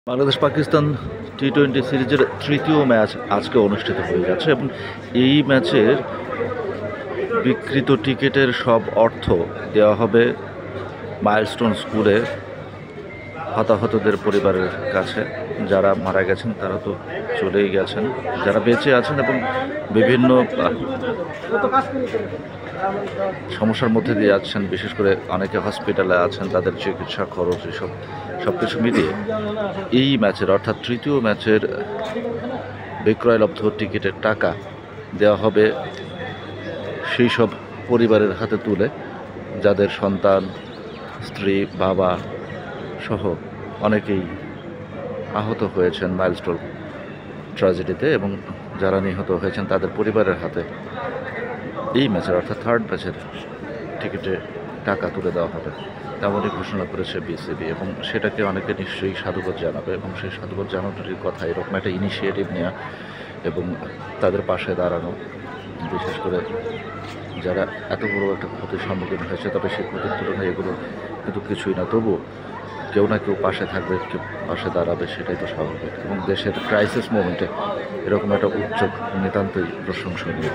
বাংলাদেশ পাকিস্তান টি-20 সিরিজের তৃতীয় ম্যাচ আজকে অনুষ্ঠিত হয়ে যাচ্ছে এবং এই ম্যাচের বিক্রিত টিকিটের সব অর্থ দেওয়া হবে মাইলস্টোন স্কুলে হতাহতদের পরিবারের কাছে। যারা মারা গেছেন তারা তো চলেই গেছেন, যারা বেঁচে আছেন এবং বিভিন্ন সমস্যার মধ্যে দিয়ে যাচ্ছেন, বিশেষ করে অনেকে হসপিটালে আছেন, তাদের চিকিৎসা খরচ এসব সব কিছু মিলিয়ে এই ম্যাচের অর্থাৎ তৃতীয় ম্যাচের বিক্রয়লব্ধ টিকিটের টাকা দেওয়া হবে সেই সব পরিবারের হাতে তুলে যাদের সন্তান, স্ত্রী, বাবা সহ অনেকেই আহত হয়েছেন মাইলস্টোন ট্র্যাজেডিতে, এবং যারা নিহত হয়েছেন তাদের পরিবারের হাতে এই ম্যাচের অর্থাৎ থার্ড ম্যাচের টিকিটে টাকা তুলে দেওয়া হবে, তেমনই ঘোষণা করেছে বিসিবি। এবং সেটাকে অনেকে নিশ্চয়ই সাধুবাদ জানাবে, এবং সেই সাধুবাদ জানানোরই কথা এরকম একটা ইনিশিয়েটিভ নেওয়া এবং তাদের পাশে দাঁড়ানো। বিশেষ করে যারা এত বড় একটা ক্ষতির সম্মুখীন হয়েছে, তবে সেই ক্ষতির তুলনায় এগুলো কিন্তু কিছুই না, তবুও কেউ না কেউ পাশে থাকবে, কেউ পাশে দাঁড়াবে, সেটাই তো স্বাভাবিক। এবং দেশের ক্রাইসিস মোমেন্টে এরকম একটা উদ্যোগ নিতান্তই প্রশংসনীয়।